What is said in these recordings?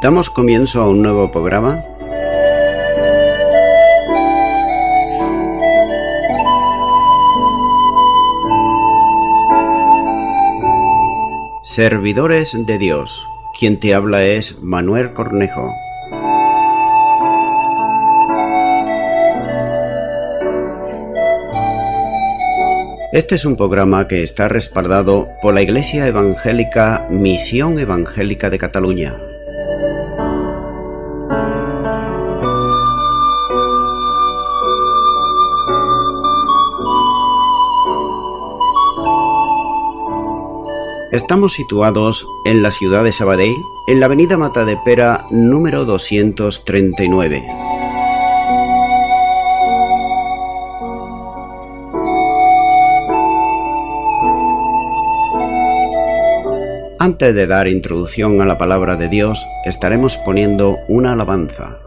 Damos comienzo a un nuevo programa. Servidores de Dios. Quien te habla es Manuel Cornejo. Este es un programa que está respaldado por la Iglesia Evangélica Misión Evangélica de Cataluña. Estamos situados en la ciudad de Sabadell, en la avenida Matadepera número 239. Antes de dar introducción a la palabra de Dios, estaremos poniendo una alabanza.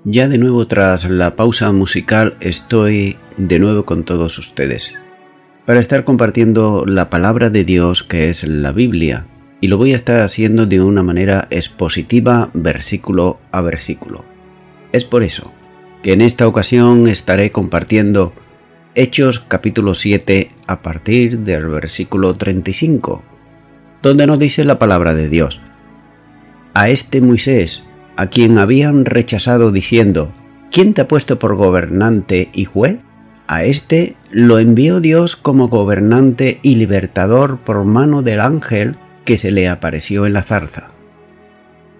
Ya de nuevo tras la pausa musical estoy de nuevo con todos ustedes para estar compartiendo la palabra de Dios que es la Biblia, y lo voy a estar haciendo de una manera expositiva versículo a versículo. Es por eso que en esta ocasión estaré compartiendo Hechos capítulo 7 a partir del versículo 35, donde nos dice la palabra de Dios: a este Moisés, a quien habían rechazado diciendo: ¿quién te ha puesto por gobernante y juez? A este lo envió Dios como gobernante y libertador por mano del ángel que se le apareció en la zarza.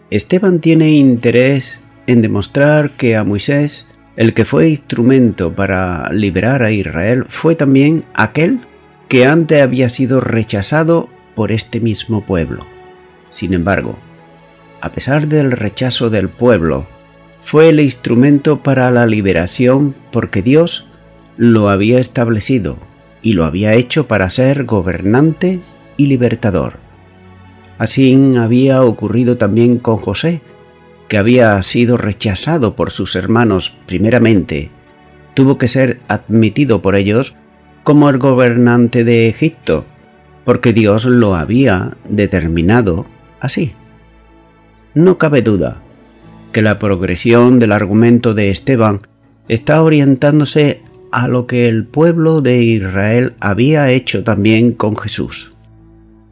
Esteban tiene interés en demostrar que a Moisés, el que fue instrumento para liberar a Israel, fue también aquel que antes había sido rechazado por este mismo pueblo. Sin embargo, a pesar del rechazo del pueblo, fue el instrumento para la liberación porque Dios lo había establecido y lo había hecho para ser gobernante y libertador. Así había ocurrido también con José, que había sido rechazado por sus hermanos primeramente, tuvo que ser admitido por ellos como el gobernante de Egipto, porque Dios lo había determinado así. No cabe duda que la progresión del argumento de Esteban está orientándose a lo que el pueblo de Israel había hecho también con Jesús,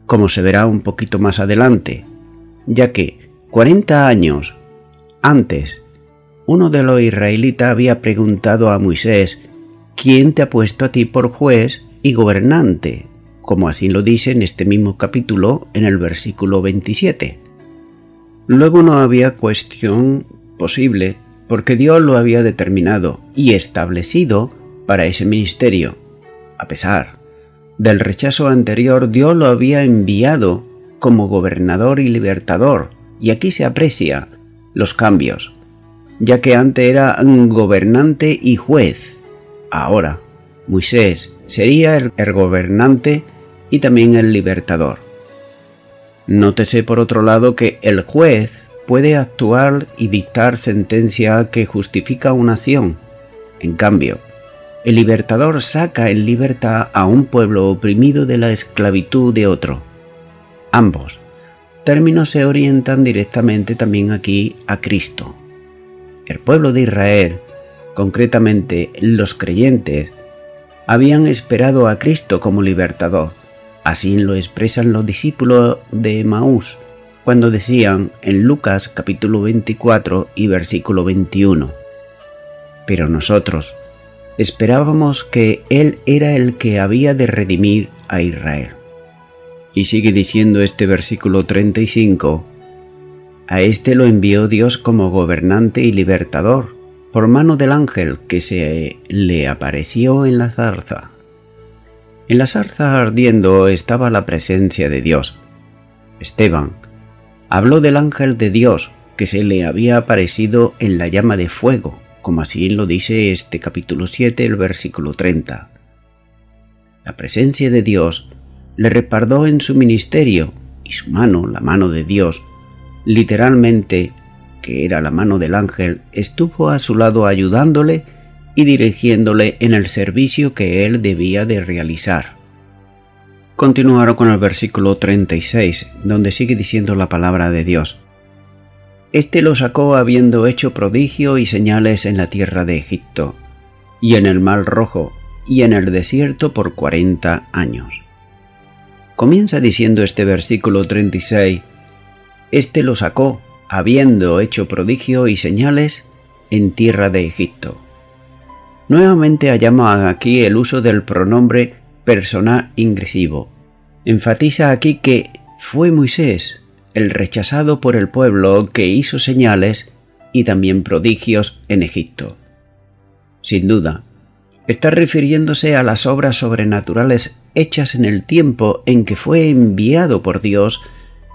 como se verá un poquito más adelante, ya que 40 años antes, uno de los israelitas había preguntado a Moisés: ¿quién te ha puesto a ti por juez y gobernante? Como así lo dice en este mismo capítulo en el versículo 27. Luego no había cuestión posible porque Dios lo había determinado y establecido para ese ministerio. A pesar del rechazo anterior, Dios lo había enviado como gobernador y libertador, y aquí se aprecia los cambios, ya que antes era un gobernante y juez. Ahora, Moisés sería el gobernante y también el libertador. Nótese por otro lado que el juez puede actuar y dictar sentencia que justifica una acción. En cambio, el libertador saca en libertad a un pueblo oprimido de la esclavitud de otro. Ambos términos se orientan directamente también aquí a Cristo. El pueblo de Israel, concretamente los creyentes, habían esperado a Cristo como libertador. Así lo expresan los discípulos de Emaús cuando decían en Lucas capítulo 24 y versículo 21: pero nosotros esperábamos que Él era el que había de redimir a Israel. Y sigue diciendo este versículo 35: a este lo envió Dios como gobernante y libertador por mano del ángel que se le apareció en la zarza. En la zarza ardiendo estaba la presencia de Dios. Esteban habló del ángel de Dios que se le había aparecido en la llama de fuego, como así lo dice este capítulo 7, el versículo 30. La presencia de Dios le respaldó en su ministerio, y su mano, la mano de Dios, literalmente, que era la mano del ángel, estuvo a su lado ayudándole y dirigiéndole en el servicio que él debía de realizar. Continuaron con el versículo 36, donde sigue diciendo la palabra de Dios: este lo sacó habiendo hecho prodigio y señales en la tierra de Egipto, y en el mar Rojo, y en el desierto por 40 años. Comienza diciendo este versículo 36, este lo sacó, habiendo hecho prodigio y señales en tierra de Egipto. Nuevamente hallamos aquí el uso del pronombre personal ingresivo. Enfatiza aquí que fue Moisés, el rechazado por el pueblo, que hizo señales y también prodigios en Egipto. Sin duda, está refiriéndose a las obras sobrenaturales hechas en el tiempo en que fue enviado por Dios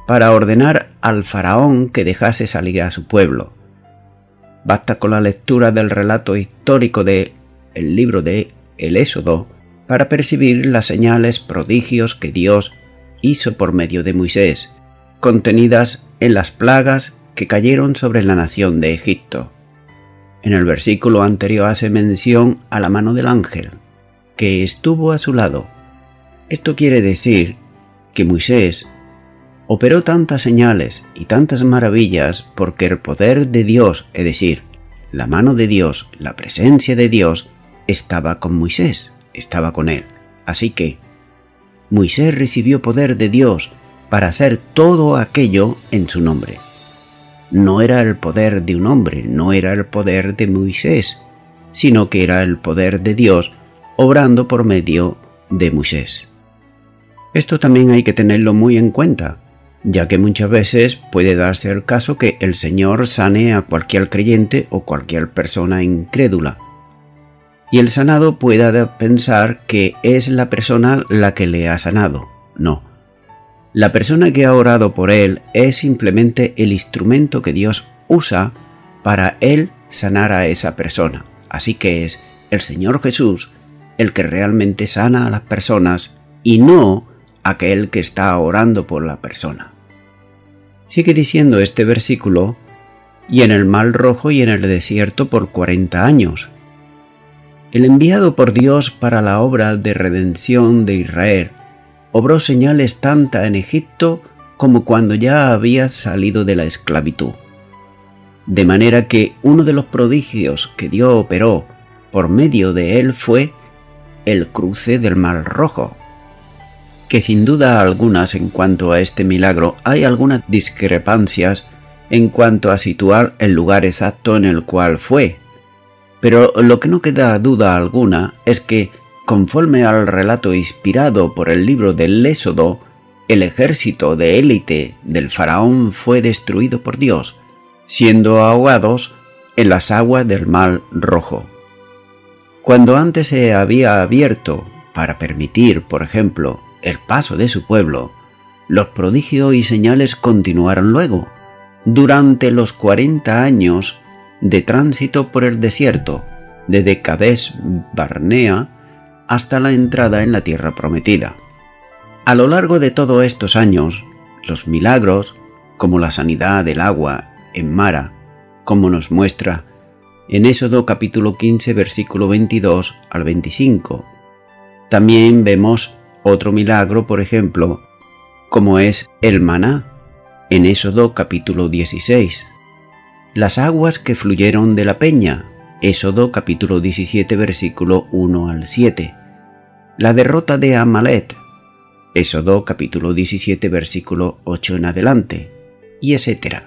para ordenar al faraón que dejase salir a su pueblo. Basta con la lectura del relato histórico del libro de El Éxodo para percibir las señales, prodigios que Dios hizo por medio de Moisés, contenidas en las plagas que cayeron sobre la nación de Egipto. En el versículo anterior hace mención a la mano del ángel, que estuvo a su lado. Esto quiere decir que Moisés operó tantas señales y tantas maravillas porque el poder de Dios, es decir, la mano de Dios, la presencia de Dios, estaba con Moisés, estaba con él. Así que Moisés recibió poder de Dios para hacer todo aquello en su nombre. No era el poder de un hombre, no era el poder de Moisés, sino que era el poder de Dios obrando por medio de Moisés. Esto también hay que tenerlo muy en cuenta, ya que muchas veces puede darse el caso que el Señor sane a cualquier creyente o cualquier persona incrédula, y el sanado pueda pensar que es la persona la que le ha sanado. No. La persona que ha orado por él es simplemente el instrumento que Dios usa para él sanar a esa persona. Así que es el Señor Jesús el que realmente sana a las personas y no aquel que está orando por la persona. Sigue diciendo este versículo: y en el Mar Rojo y en el desierto por 40 años. El enviado por Dios para la obra de redención de Israel obró señales tanto en Egipto como cuando ya había salido de la esclavitud. De manera que uno de los prodigios que Dios operó por medio de él fue el cruce del Mar Rojo, que sin duda algunas en cuanto a este milagro hay algunas discrepancias en cuanto a situar el lugar exacto en el cual fue. Pero lo que no queda duda alguna es que, conforme al relato inspirado por el libro del Éxodo, el ejército de élite del faraón fue destruido por Dios, siendo ahogados en las aguas del Mar Rojo. Cuando antes se había abierto para permitir, por ejemplo, el paso de su pueblo, los prodigios y señales continuaron luego, durante los 40 años de tránsito por el desierto, desde Cades Barnea hasta la entrada en la tierra prometida. A lo largo de todos estos años, los milagros, como la sanidad del agua en Mara, como nos muestra en Éxodo capítulo 15 versículo 22 al 25. También vemos otro milagro, por ejemplo, como es el maná, en Éxodo capítulo 16. Las aguas que fluyeron de la peña, Éxodo capítulo 17 versículo 1 al 7. La derrota de Amalek, Éxodo capítulo 17 versículo 8 en adelante, y etc.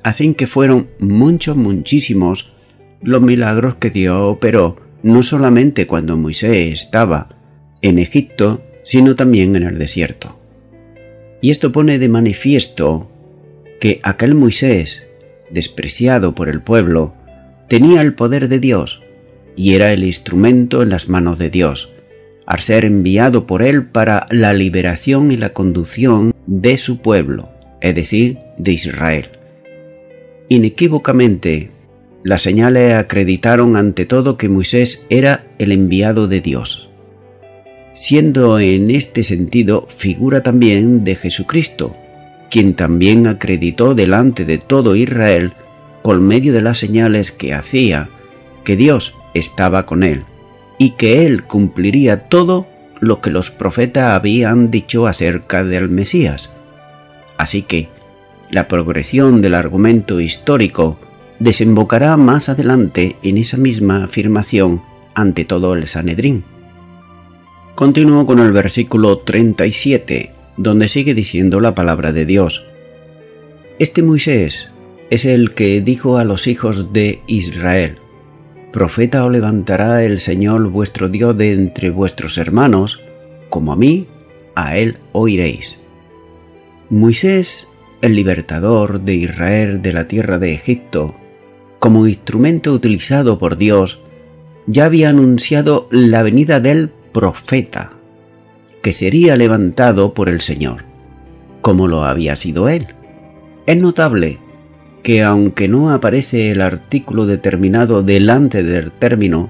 Así que fueron muchísimos los milagros que Dios operó, no solamente cuando Moisés estaba en Egipto, sino también en el desierto. Y esto pone de manifiesto que aquel Moisés, despreciado por el pueblo, tenía el poder de Dios y era el instrumento en las manos de Dios, al ser enviado por él para la liberación y la conducción de su pueblo, es decir, de Israel. Inequívocamente, las señales acreditaron ante todo que Moisés era el enviado de Dios, siendo en este sentido figura también de Jesucristo, quien también acreditó delante de todo Israel, por medio de las señales que hacía, que Dios estaba con él, y que él cumpliría todo lo que los profetas habían dicho acerca del Mesías. Así que la progresión del argumento histórico desembocará más adelante en esa misma afirmación ante todo el Sanedrín. Continúo con el versículo 37, donde sigue diciendo la palabra de Dios. Este Moisés es el que dijo a los hijos de Israel: profeta os levantará el Señor vuestro Dios de entre vuestros hermanos, como a mí, a él oiréis. Moisés, el libertador de Israel de la tierra de Egipto, como instrumento utilizado por Dios, ya había anunciado la venida del profeta, que sería levantado por el Señor, como lo había sido él. Es notable que aunque no aparece el artículo determinado delante del término,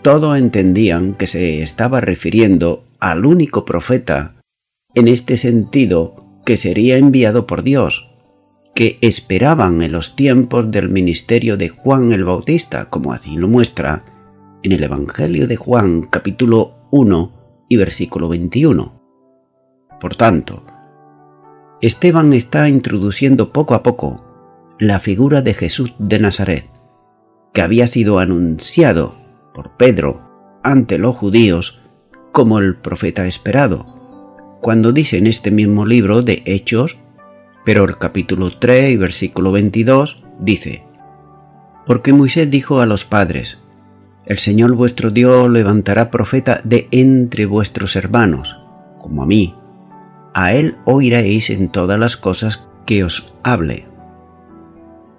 todos entendían que se estaba refiriendo al único profeta, en este sentido, que sería enviado por Dios, que esperaban en los tiempos del ministerio de Juan el Bautista, como así lo muestra en el Evangelio de Juan, capítulo 1 y versículo 21. Por tanto, Esteban está introduciendo poco a poco la figura de Jesús de Nazaret, que había sido anunciado por Pedro ante los judíos como el profeta esperado, cuando dice en este mismo libro de Hechos, pero el capítulo 3 y versículo 22 dice: porque Moisés dijo a los padres: el Señor vuestro Dios levantará profeta de entre vuestros hermanos, como a mí. A él oiréis en todas las cosas que os hable.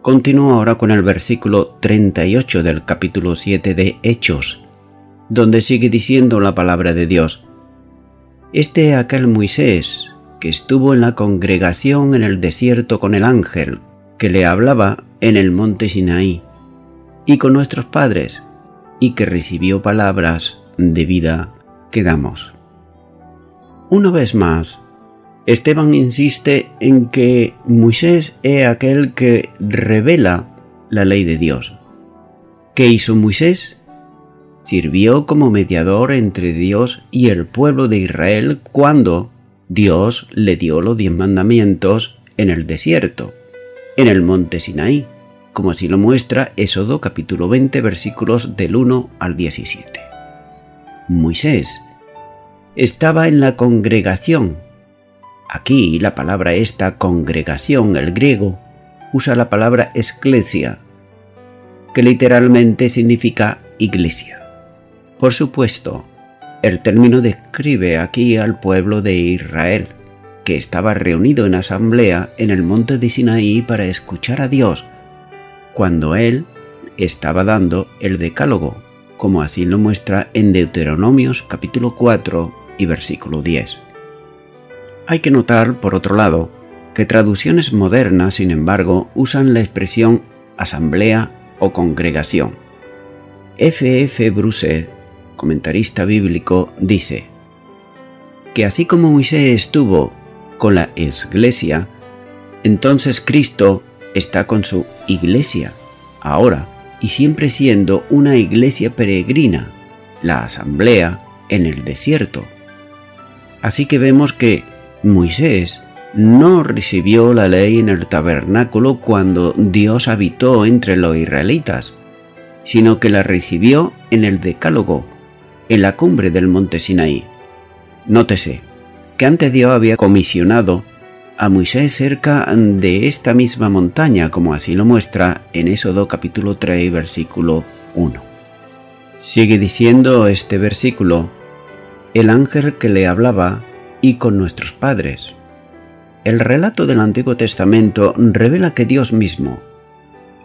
Continúo ahora con el versículo 38 del capítulo 7 de Hechos, donde sigue diciendo la palabra de Dios: este es aquel Moisés que estuvo en la congregación en el desierto con el ángel que le hablaba en el monte Sinaí, y con nuestros padres, y que recibió palabras de vida que damos. Una vez más, Esteban insiste en que Moisés es aquel que revela la ley de Dios. ¿Qué hizo Moisés? Sirvió como mediador entre Dios y el pueblo de Israel cuando Dios le dio los 10 mandamientos en el desierto, en el monte Sinaí, como así lo muestra Éxodo capítulo 20 versículos del 1 al 17. Moisés estaba en la congregación. Aquí la palabra esta congregación, el griego, usa la palabra esclesia, que literalmente significa iglesia. Por supuesto, el término describe aquí al pueblo de Israel, que estaba reunido en asamblea en el monte de Sinaí para escuchar a Dios, cuando Él estaba dando el decálogo, como así lo muestra en Deuteronomios capítulo 4 y versículo 10. Hay que notar, por otro lado, que traducciones modernas, sin embargo, usan la expresión asamblea o congregación. F.F. Bruce, comentarista bíblico, dice que así como Moisés estuvo con la iglesia, entonces Cristo está con su iglesia, ahora y siempre siendo una iglesia peregrina, la asamblea en el desierto. Así que vemos que Moisés no recibió la ley en el tabernáculo cuando Dios habitó entre los israelitas, sino que la recibió en el decálogo, en la cumbre del monte Sinaí. Nótese que antes Dios había comisionado a Moisés cerca de esta misma montaña, como así lo muestra en Éxodo capítulo 3 versículo 1. Sigue diciendo este versículo: el ángel que le hablaba y con nuestros padres. El relato del Antiguo Testamento revela que Dios mismo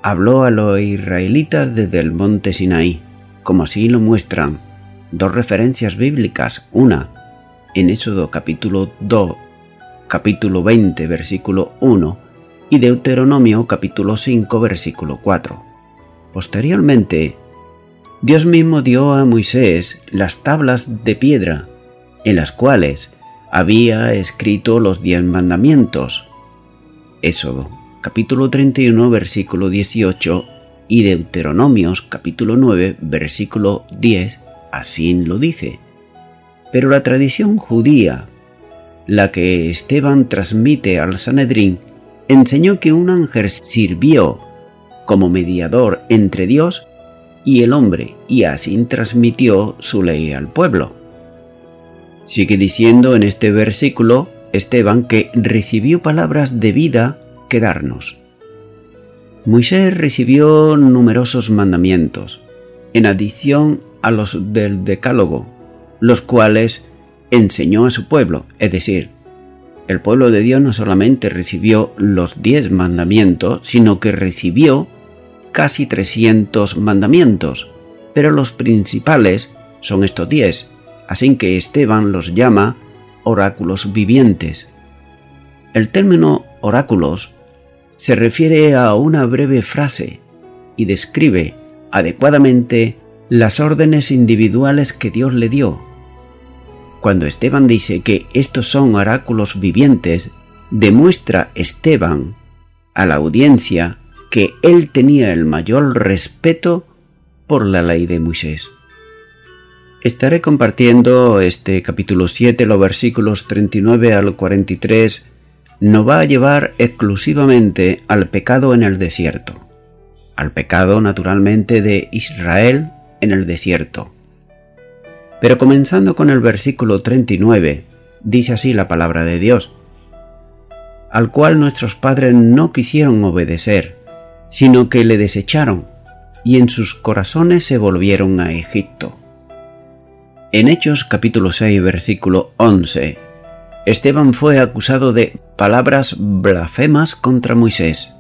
habló a los israelitas desde el monte Sinaí, como así lo muestran dos referencias bíblicas, una en Éxodo capítulo 2, capítulo 20, versículo 1, y Deuteronomio capítulo 5, versículo 4. Posteriormente, Dios mismo dio a Moisés las tablas de piedra, en las cuales había escrito los 10 mandamientos. Éxodo capítulo 31, versículo 18, y Deuteronomios capítulo 9, versículo 10, así lo dice. Pero la tradición judía, la que Esteban transmite al Sanedrín, enseñó que un ángel sirvió como mediador entre Dios y el hombre, y así transmitió su ley al pueblo. Sigue diciendo en este versículo Esteban que recibió palabras de vida que darnos. Moisés recibió numerosos mandamientos, en adición a los del decálogo, los cuales enseñó a su pueblo, es decir, el pueblo de Dios no solamente recibió los 10 mandamientos, sino que recibió casi 300 mandamientos, pero los principales son estos 10, así que Esteban los llama oráculos vivientes. El término oráculos se refiere a una breve frase y describe adecuadamente las órdenes individuales que Dios le dio. Cuando Esteban dice que estos son oráculos vivientes, demuestra Esteban a la audiencia que él tenía el mayor respeto por la ley de Moisés. Estaré compartiendo este capítulo 7, los versículos 39 al 43, nos va a llevar exclusivamente al pecado en el desierto, al pecado naturalmente de Israel en el desierto. Pero comenzando con el versículo 39, dice así la palabra de Dios: al cual nuestros padres no quisieron obedecer, sino que le desecharon, y en sus corazones se volvieron a Egipto. En Hechos capítulo 6, versículo 11, Esteban fue acusado de palabras blasfemas contra Moisés,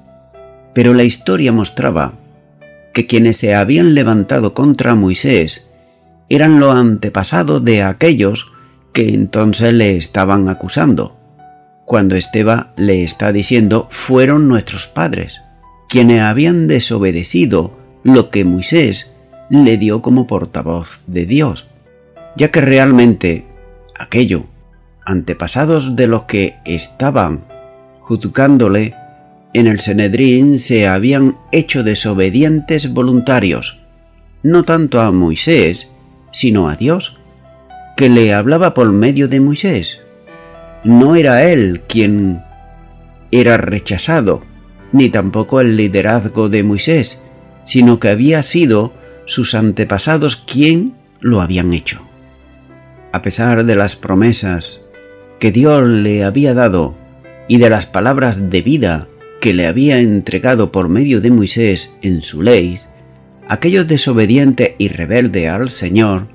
pero la historia mostraba que quienes se habían levantado contra Moisés eran los antepasados de aquellos que entonces le estaban acusando, cuando Esteban le está diciendo fueron nuestros padres, quienes habían desobedecido lo que Moisés le dio como portavoz de Dios, ya que realmente aquello, antepasados de los que estaban juzgándole en el Sanedrín, se habían hecho desobedientes voluntarios, no tanto a Moisés, sino a Dios, que le hablaba por medio de Moisés. No era él quien era rechazado, ni tampoco el liderazgo de Moisés, sino que había sido sus antepasados quien lo habían hecho. A pesar de las promesas que Dios le había dado y de las palabras de vida que le había entregado por medio de Moisés en su ley, aquellos desobedientes y rebeldes al Señor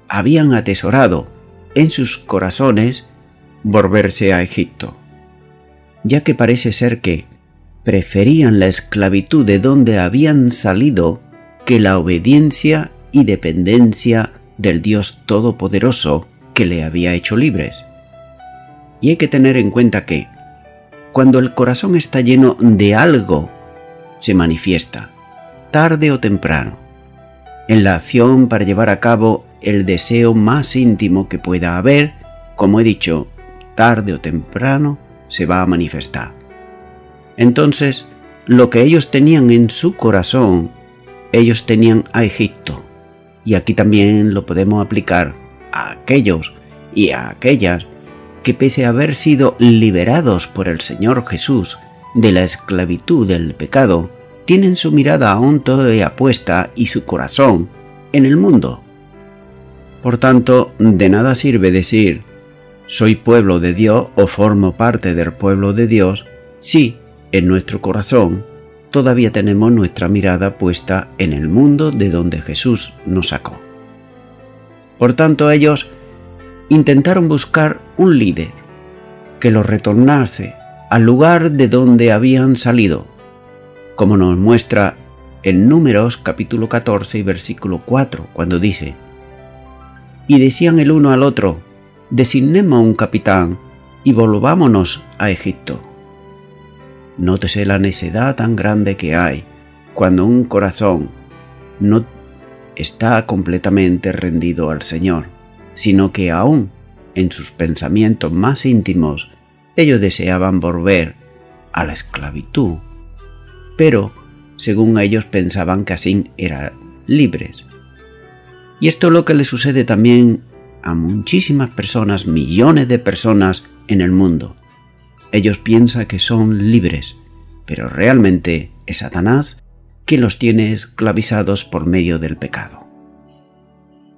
habían atesorado en sus corazones volverse a Egipto, ya que parece ser que preferían la esclavitud de donde habían salido que la obediencia y dependencia del Dios Todopoderoso que le había hecho libres. Y hay que tener en cuenta que cuando el corazón está lleno de algo, se manifiesta, tarde o temprano, en la acción para llevar a cabo el deseo más íntimo que pueda haber. Como he dicho, tarde o temprano se va a manifestar. Entonces, lo que ellos tenían en su corazón, ellos tenían a Egipto. Y aquí también lo podemos aplicar a aquellos y a aquellas que, pese a haber sido liberados por el Señor Jesús de la esclavitud del pecado, tienen su mirada aún todavía puesta y su corazón en el mundo. Por tanto, de nada sirve decir soy pueblo de Dios o formo parte del pueblo de Dios si en nuestro corazón todavía tenemos nuestra mirada puesta en el mundo de donde Jesús nos sacó. Por tanto, ellos intentaron buscar un líder que los retornase al lugar de donde habían salido, como nos muestra en Números capítulo 14 y versículo 4, cuando dice: y decían el uno al otro, designemos un capitán y volvámonos a Egipto. Nótese la necedad tan grande que hay cuando un corazón no está completamente rendido al Señor, sino que aún en sus pensamientos más íntimos ellos deseaban volver a la esclavitud, pero según ellos pensaban que así eran libres. Y esto es lo que le sucede también a muchísimas personas, millones de personas en el mundo. Ellos piensan que son libres, pero realmente es Satanás quien los tiene esclavizados por medio del pecado.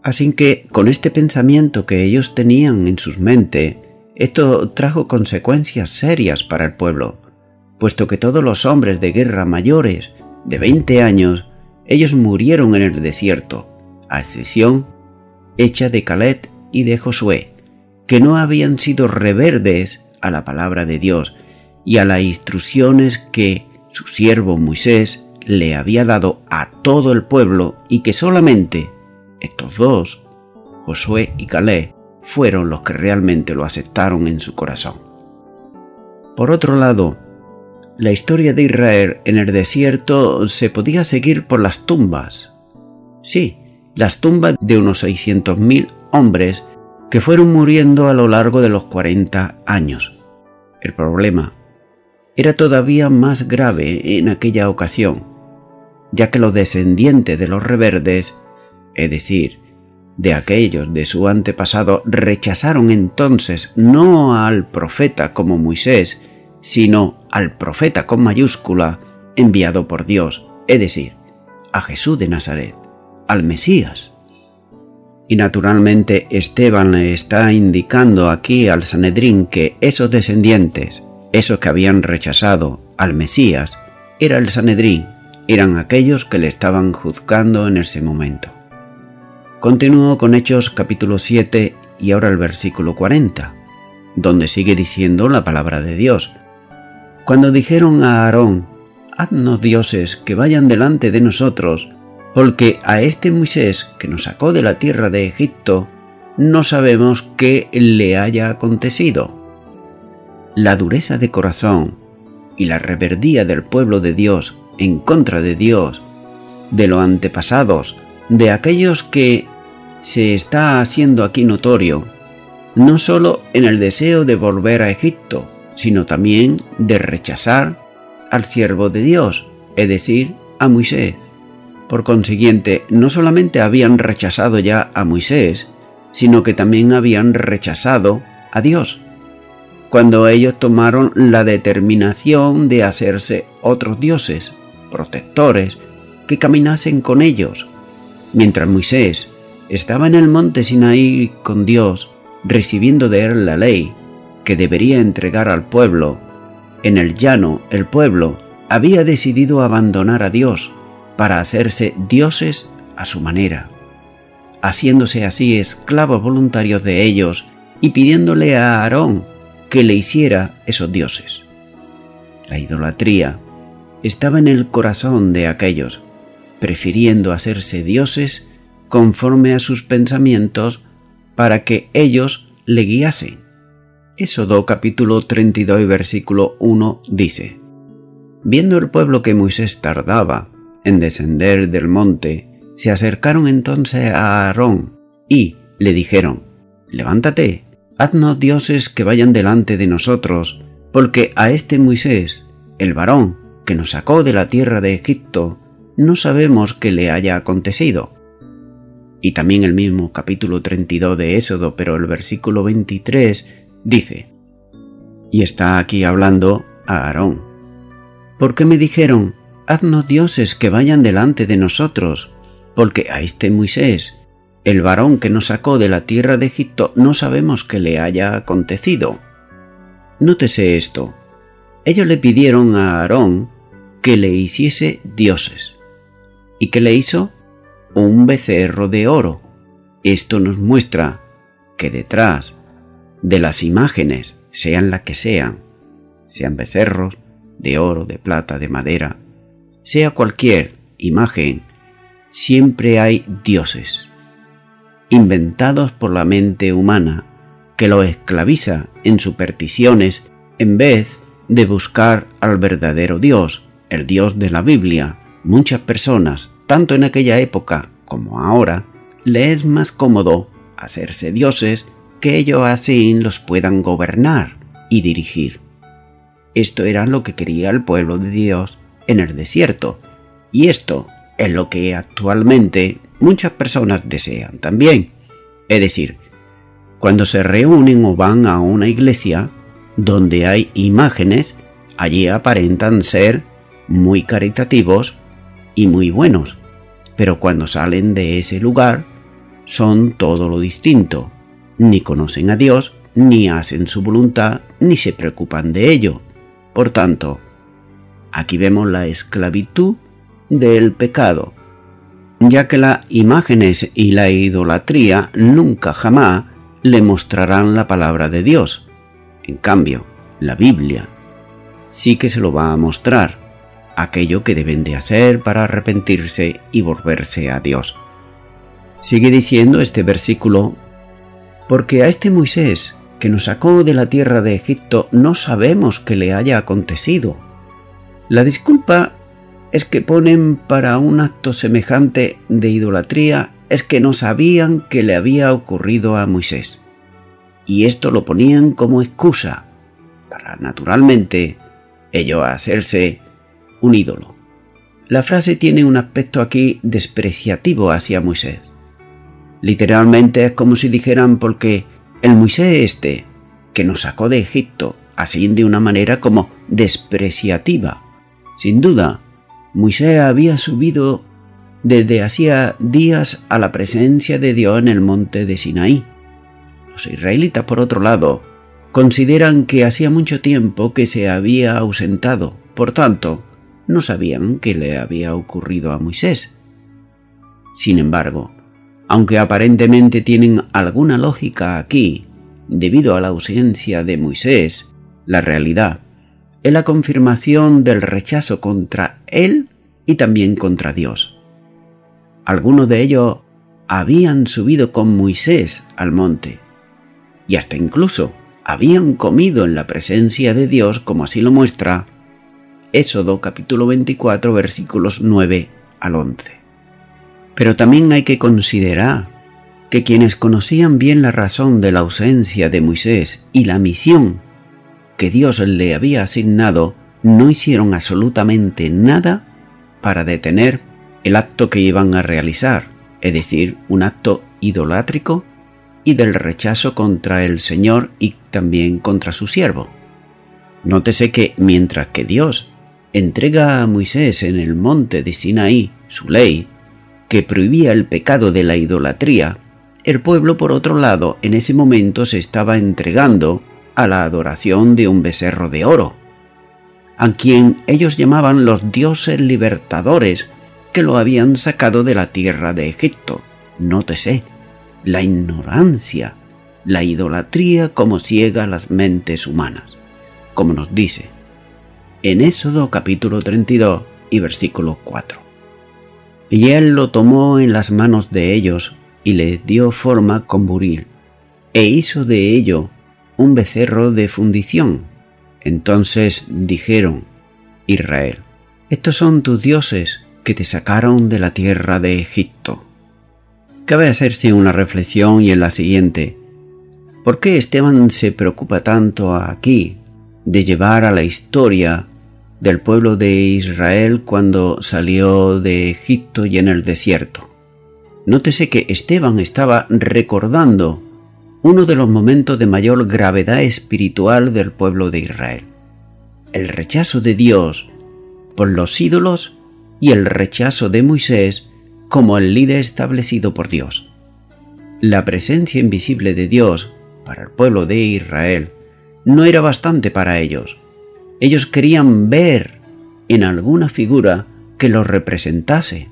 Así que con este pensamiento que ellos tenían en sus mentes, esto trajo consecuencias serias para el pueblo, puesto que todos los hombres de guerra mayores de 20 años, ellos murieron en el desierto, a excepción hecha de Caleb y de Josué, que no habían sido rebeldes a la palabra de Dios y a las instrucciones que su siervo Moisés le había dado a todo el pueblo, y que solamente estos dos, Josué y Caleb, fueron los que realmente lo aceptaron en su corazón. Por otro lado, la historia de Israel en el desierto se podía seguir por las tumbas. Sí, las tumbas de unos 600.000 hombres que fueron muriendo a lo largo de los 40 años. El problema era todavía más grave en aquella ocasión, ya que los descendientes de los rebeldes, es decir, de aquellos de su antepasado, rechazaron entonces no al profeta como Moisés, sino al profeta con mayúscula enviado por Dios, es decir, a Jesús de Nazaret, al Mesías. Y naturalmente Esteban le está indicando aquí al Sanedrín que esos descendientes, esos que habían rechazado al Mesías, era el Sanedrín, eran aquellos que le estaban juzgando en ese momento. Continúo con Hechos capítulo 7 y ahora el versículo 40, donde sigue diciendo la palabra de Dios. Cuando dijeron a Aarón: haznos dioses que vayan delante de nosotros, porque a este Moisés que nos sacó de la tierra de Egipto, no sabemos qué le haya acontecido. La dureza de corazón y la rebeldía del pueblo de Dios en contra de Dios, de los antepasados, de aquellos que se está haciendo aquí notorio, no solo en el deseo de volver a Egipto, sino también de rechazar al siervo de Dios, es decir, a Moisés. Por consiguiente, no solamente habían rechazado ya a Moisés, sino que también habían rechazado a Dios, cuando ellos tomaron la determinación de hacerse otros dioses, protectores, que caminasen con ellos. Mientras Moisés estaba en el monte Sinaí con Dios, recibiendo de él la ley que debería entregar al pueblo, en el llano el pueblo había decidido abandonar a Dios para hacerse dioses a su manera, haciéndose así esclavos voluntarios de ellos y pidiéndole a Aarón que le hiciera esos dioses. La idolatría estaba en el corazón de aquellos, prefiriendo hacerse dioses conforme a sus pensamientos para que ellos le guiasen. Éxodo capítulo 32 versículo 1 dice: viendo el pueblo que Moisés tardaba en descender del monte, se acercaron entonces a Aarón y le dijeron: levántate, haznos dioses que vayan delante de nosotros, porque a este Moisés, el varón que nos sacó de la tierra de Egipto, no sabemos qué le haya acontecido. Y también el mismo capítulo 32 de Éxodo, pero el versículo 23 dice, y está aquí hablando a Aarón: ¿por qué me dijeron: haznos dioses que vayan delante de nosotros? Porque a este Moisés, el varón que nos sacó de la tierra de Egipto, no sabemos qué le haya acontecido. Nótese esto. Ellos le pidieron a Aarón que le hiciese dioses. ¿Y qué le hizo? Un becerro de oro. Esto nos muestra que detrás de las imágenes, sean las que sean becerros de oro, de plata, de madera, sea cualquier imagen, siempre hay dioses, inventados por la mente humana, que lo esclaviza en supersticiones en vez de buscar al verdadero Dios, el Dios de la Biblia. Muchas personas, tanto en aquella época como ahora, les es más cómodo hacerse dioses que ellos así los puedan gobernar y dirigir. Esto era lo que quería el pueblo de Dios en el desierto, y esto es lo que actualmente muchas personas desean también. Es decir, cuando se reúnen o van a una iglesia donde hay imágenes, allí aparentan ser muy caritativos y muy buenos, pero cuando salen de ese lugar son todo lo distinto. Ni conocen a Dios, ni hacen su voluntad, ni se preocupan de ello. Por tanto, aquí vemos la esclavitud del pecado, ya que las imágenes y la idolatría nunca jamás le mostrarán la palabra de Dios. En cambio, la Biblia sí que se lo va a mostrar, aquello que deben de hacer para arrepentirse y volverse a Dios. Sigue diciendo este versículo: porque a este Moisés que nos sacó de la tierra de Egipto no sabemos qué le haya acontecido. La disculpa es que ponen para un acto semejante de idolatría es que no sabían qué le había ocurrido a Moisés. Y esto lo ponían como excusa para, naturalmente, ello a hacerse un ídolo. La frase tiene un aspecto aquí despreciativo hacia Moisés. Literalmente es como si dijeran porque el Moisés que nos sacó de Egipto, así de una manera como despreciativa. Sin duda, Moisés había subido desde hacía días a la presencia de Dios en el monte de Sinaí. Los israelitas, por otro lado, consideran que hacía mucho tiempo que se había ausentado, por tanto, no sabían qué le había ocurrido a Moisés. Sin embargo, aunque aparentemente tienen alguna lógica aquí, debido a la ausencia de Moisés, la realidad es la confirmación del rechazo contra él y también contra Dios. Algunos de ellos habían subido con Moisés al monte y hasta incluso habían comido en la presencia de Dios, como así lo muestra Éxodo capítulo 24 versículos 9 al 11. Pero también hay que considerar que quienes conocían bien la razón de la ausencia de Moisés y la misión que Dios le había asignado, no hicieron absolutamente nada para detener el acto que iban a realizar, es decir, un acto idolátrico y del rechazo contra el Señor y también contra su siervo. Nótese que mientras que Dios entrega a Moisés en el monte de Sinaí su ley, que prohibía el pecado de la idolatría, el pueblo, por otro lado, en ese momento se estaba entregando a la adoración de un becerro de oro, a quien ellos llamaban los dioses libertadores que lo habían sacado de la tierra de Egipto. Nótese, la ignorancia, la idolatría como ciega las mentes humanas, como nos dice en Éxodo capítulo 32 y versículo 4. Y él lo tomó en las manos de ellos y les dio forma con buril, e hizo de ello un becerro de fundición. Entonces dijeron: Israel, estos son tus dioses que te sacaron de la tierra de Egipto. Cabe hacerse una reflexión y en la siguiente: ¿por qué Esteban se preocupa tanto aquí de llevar a la historia del pueblo de Israel cuando salió de Egipto y en el desierto? Nótese que Esteban estaba recordando uno de los momentos de mayor gravedad espiritual del pueblo de Israel: el rechazo de Dios por los ídolos y el rechazo de Moisés como el líder establecido por Dios. La presencia invisible de Dios para el pueblo de Israel no era bastante para ellos. Ellos querían ver en alguna figura que los representase.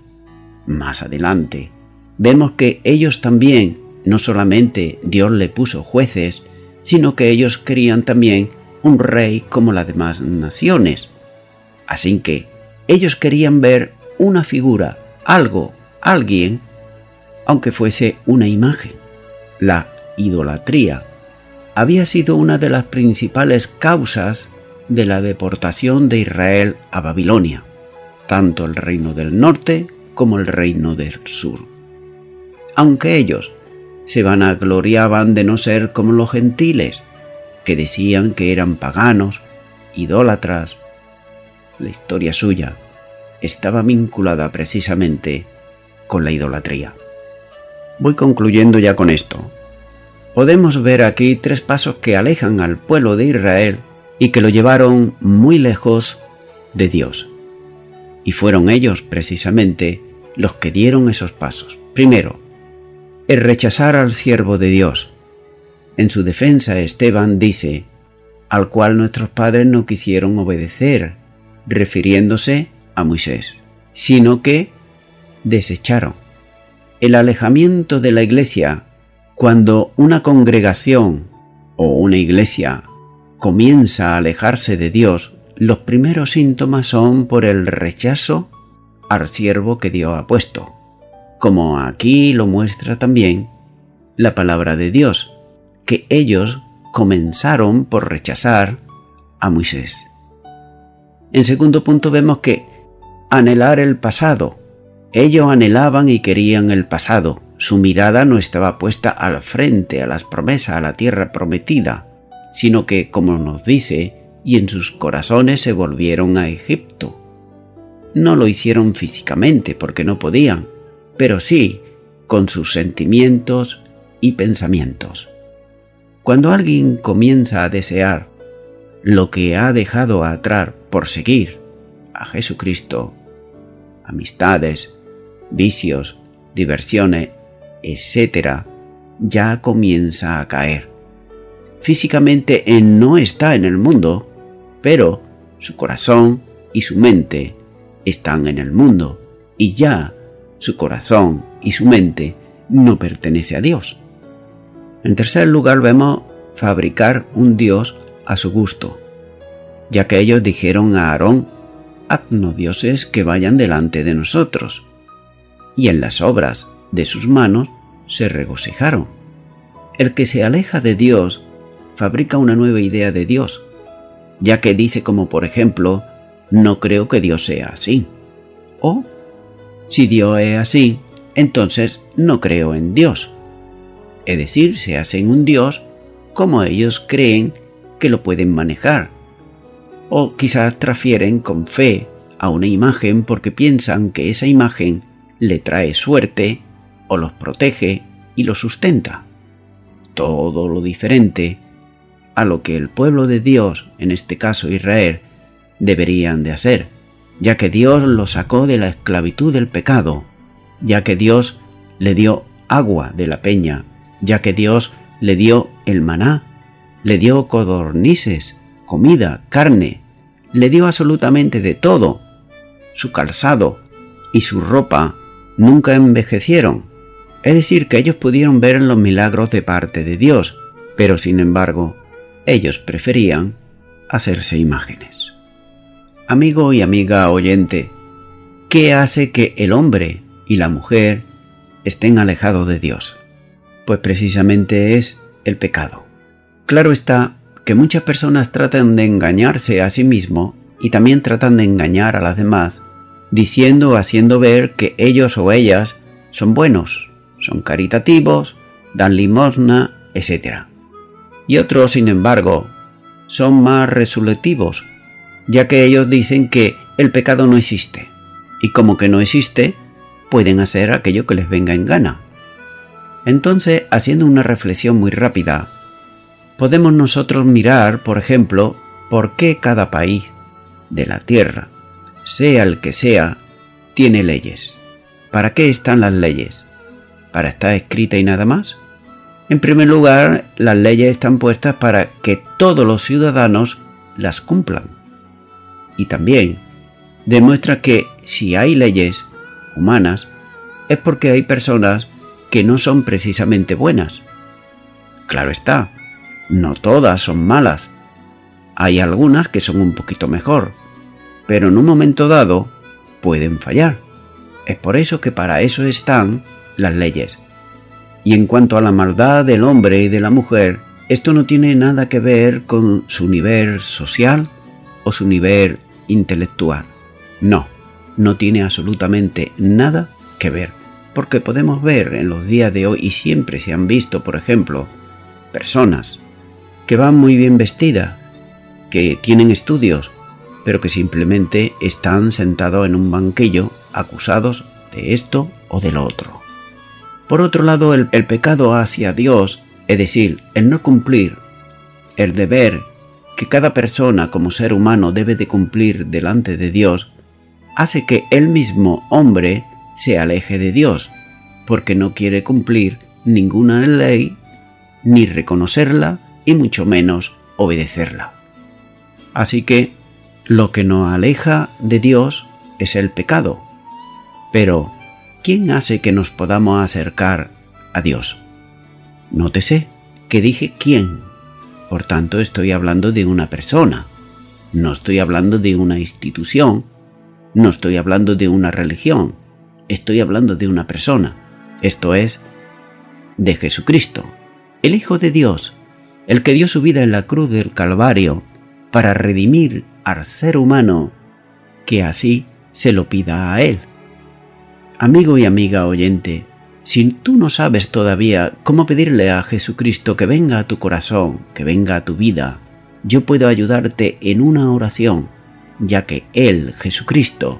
Más adelante, vemos que ellos también, no solamente Dios le puso jueces, sino que ellos querían también un rey como las demás naciones. Así que ellos querían ver una figura, algo, alguien, aunque fuese una imagen. La idolatría había sido una de las principales causas de la deportación de Israel a Babilonia, tanto el reino del norte como el reino del sur. Aunque ellos se vanagloriaban de no ser como los gentiles, que decían que eran paganos, idólatras, la historia suya estaba vinculada precisamente con la idolatría. Voy concluyendo ya con esto. Podemos ver aquí 3 pasos que alejan al pueblo de Israel y que lo llevaron muy lejos de Dios. Y fueron ellos precisamente los que dieron esos pasos. Primero, el rechazar al siervo de Dios. En su defensa, Esteban dice: al cual nuestros padres no quisieron obedecer, refiriéndose a Moisés, sino que desecharon. El alejamiento de la iglesia. Cuando una congregación o una iglesia comienza a alejarse de Dios, los primeros síntomas son por el rechazo al siervo que Dios ha puesto, como aquí lo muestra también la palabra de Dios, que ellos comenzaron por rechazar a Moisés. En segundo punto vemos que anhelar el pasado. Ellos anhelaban y querían el pasado. Su mirada no estaba puesta al frente, a las promesas, a la tierra prometida, sino que, como nos dice, y en sus corazones se volvieron a Egipto. No lo hicieron físicamente porque no podían, pero sí con sus sentimientos y pensamientos. Cuando alguien comienza a desear lo que ha dejado atrás por seguir a Jesucristo, amistades, vicios, diversiones, etc., ya comienza a caer. Físicamente él no está en el mundo, pero su corazón y su mente están en el mundo, y ya su corazón y su mente no pertenece a Dios. En tercer lugar, vemos fabricar un Dios a su gusto, ya que ellos dijeron a Aarón: haznos dioses que vayan delante de nosotros, y en las obras de sus manos se regocijaron. El que se aleja de Dios fabrica una nueva idea de Dios, ya que dice, como por ejemplo, no creo que Dios sea así, o si Dios es así, entonces no creo en Dios. Es decir, se hacen un Dios como ellos creen que lo pueden manejar, o quizás transfieren con fe a una imagen porque piensan que esa imagen le trae suerte o los protege y los sustenta. Todo lo diferente a lo que el pueblo de Dios, en este caso Israel, deberían de hacer, ya que Dios lo sacó de la esclavitud del pecado, ya que Dios le dio agua de la peña, ya que Dios le dio el maná, le dio codornices, comida, carne, le dio absolutamente de todo. Su calzado y su ropa nunca envejecieron, es decir, que ellos pudieron ver los milagros de parte de Dios, pero sin embargo, ellos preferían hacerse imágenes. Amigo y amiga oyente, ¿qué hace que el hombre y la mujer estén alejados de Dios? Pues precisamente es el pecado. Claro está que muchas personas tratan de engañarse a sí mismos y también tratan de engañar a las demás, diciendo o haciendo ver que ellos o ellas son buenos, son caritativos, dan limosna, etc. Y otros, sin embargo, son más resolutivos, ya que ellos dicen que el pecado no existe, y como que no existe, pueden hacer aquello que les venga en gana. Entonces, haciendo una reflexión muy rápida, podemos nosotros mirar, por ejemplo, por qué cada país de la tierra, sea el que sea, tiene leyes. ¿Para qué están las leyes? ¿Para estar escritas y nada más? En primer lugar, las leyes están puestas para que todos los ciudadanos las cumplan. Y también demuestra que si hay leyes humanas, es porque hay personas que no son precisamente buenas. Claro está, no todas son malas. Hay algunas que son un poquito mejor, pero en un momento dado pueden fallar. Es por eso que para eso están las leyes. Y en cuanto a la maldad del hombre y de la mujer, esto no tiene nada que ver con su nivel social o su nivel intelectual. No, no tiene absolutamente nada que ver, porque podemos ver en los días de hoy, y siempre se han visto, por ejemplo, personas que van muy bien vestidas, que tienen estudios, pero que simplemente están sentados en un banquillo acusados de esto o de lo otro. Por otro lado, el pecado hacia Dios, es decir, el no cumplir el deber que cada persona como ser humano debe de cumplir delante de Dios, hace que el mismo hombre se aleje de Dios, porque no quiere cumplir ninguna ley, ni reconocerla, y mucho menos obedecerla. Así que lo que nos aleja de Dios es el pecado. Pero, ¿quién hace que nos podamos acercar a Dios? Nótese que dije quién. Por tanto, estoy hablando de una persona. No estoy hablando de una institución. No estoy hablando de una religión. Estoy hablando de una persona. Esto es, de Jesucristo, el Hijo de Dios, el que dio su vida en la cruz del Calvario para redimir al ser humano que así se lo pida a Él. Amigo y amiga oyente, si tú no sabes todavía cómo pedirle a Jesucristo que venga a tu corazón, que venga a tu vida, yo puedo ayudarte en una oración, ya que Él, Jesucristo,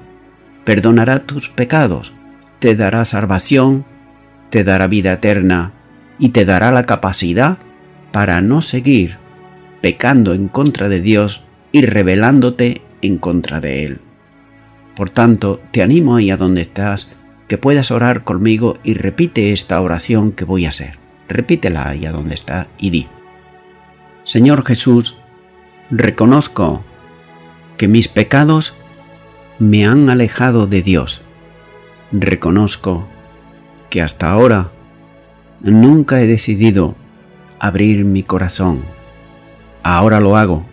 perdonará tus pecados, te dará salvación, te dará vida eterna y te dará la capacidad para no seguir pecando en contra de Dios y rebelándote en contra de Él. Por tanto, te animo ahí a donde estás, que puedas orar conmigo y repite esta oración que voy a hacer. Repítela ahí a donde estás y di: Señor Jesús, reconozco que mis pecados me han alejado de Dios. Reconozco que hasta ahora nunca he decidido abrir mi corazón. Ahora lo hago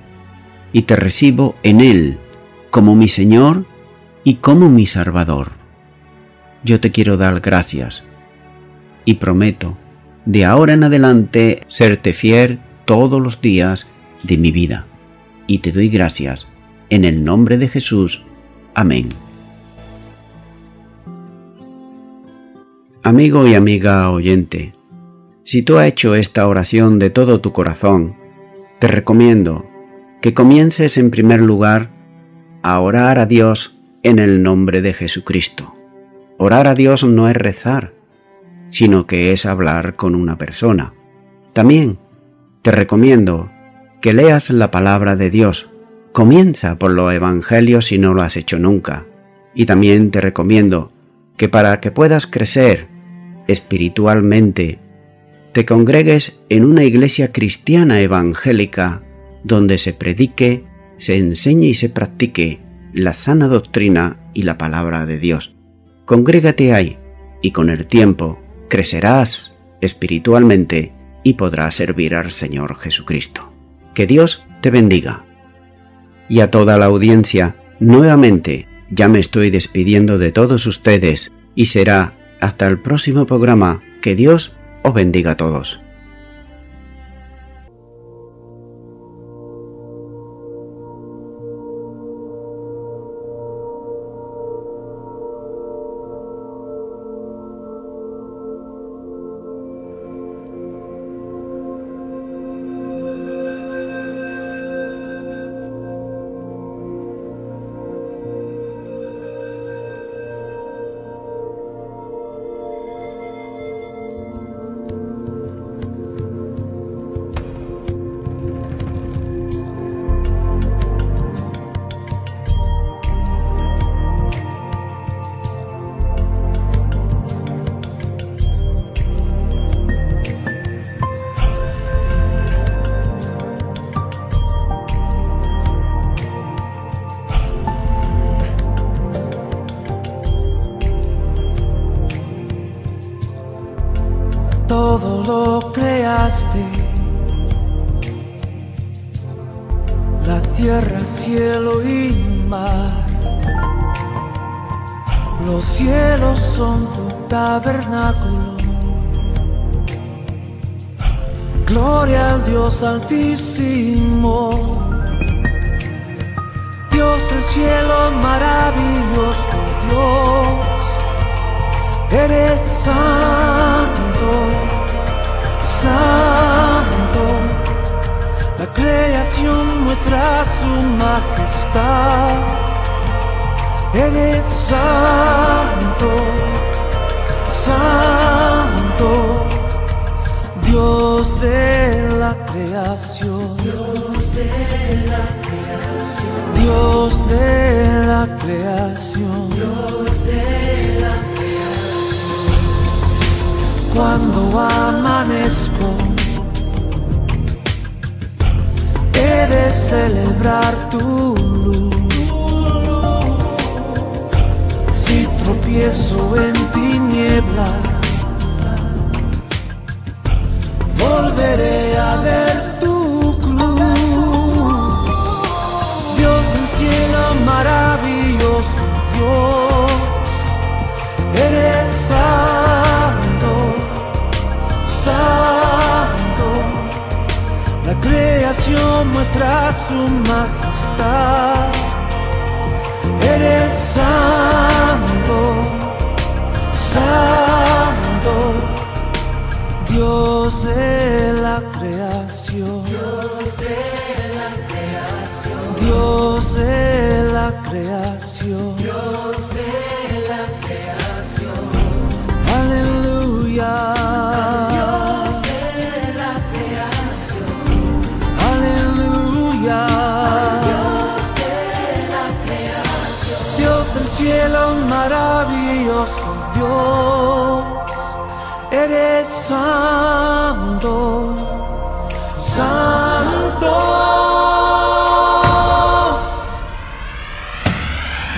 y te recibo en Él como mi Señor y como mi Salvador. Yo te quiero dar gracias y prometo de ahora en adelante serte fiel todos los días de mi vida. Y te doy gracias en el nombre de Jesús. Amén. Amigo y amiga oyente, si tú has hecho esta oración de todo tu corazón, te recomiendo que comiences en primer lugar a orar a Dios en el nombre de Jesucristo. Orar a Dios no es rezar, sino que es hablar con una persona. También te recomiendo que leas la palabra de Dios. Comienza por los evangelios si no lo has hecho nunca. Y también te recomiendo que para que puedas crecer espiritualmente, te congregues en una iglesia cristiana evangélica donde se predique, se enseñe y se practique la sana doctrina y la palabra de Dios. Congrégate ahí y con el tiempo crecerás espiritualmente y podrás servir al Señor Jesucristo. Que Dios te bendiga. Y a toda la audiencia, nuevamente ya me estoy despidiendo de todos ustedes y será hasta el próximo programa. Que Dios os bendiga a todos. Todo lo creaste, la tierra, cielo y mar. Los cielos son tu tabernáculo. Gloria al Dios altísimo. Dios del cielo, maravilloso Dios. Eres santo, santo. La creación muestra su majestad. Eres santo, santo. Dios de la creación. Dios de la creación. Dios de la creación. Dios de la creación. Cuando amanezco, he de celebrar tu luz. Si tropiezo en tinieblas, volveré a ver tu cruz. Dios del cielo, maravilloso Dios, eres santo, santo. La creación muestra su majestad. Eres santo, santo. Dios de la creación. Dios de la creación. creación. Dios de la creación. Aleluya. Dios de la creación. Aleluya. Dios de la creación. Dios del cielo, maravilloso Dios, eres santo, santo.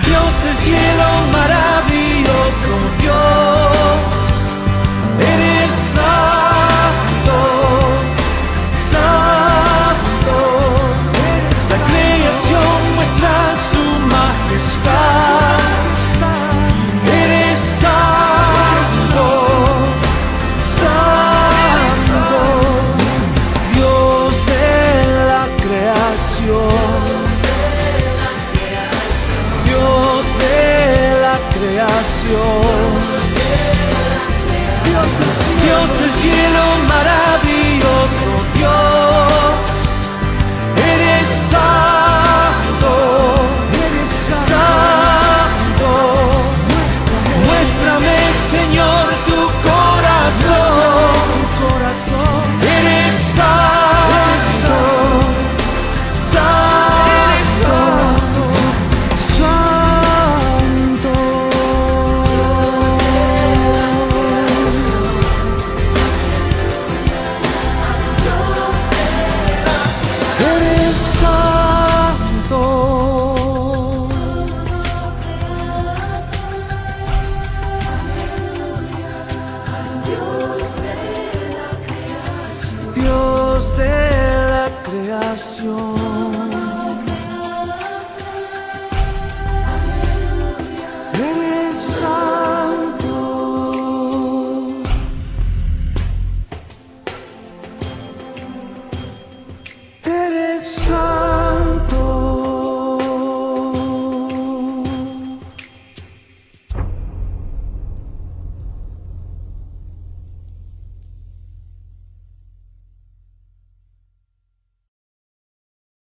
Dios del cielo, maravilloso Dios, eres santo, santo. La creación muestra su majestad. Eres santo, santo, Dios de la creación, Dios de la creación, Dios del cielo, maravilloso Dios, eres santo, santo. Muéstrame, Señor, tu corazón. Eres santo, santo, santo. Eres santo. Dios de la creación, eres santo, eres santo.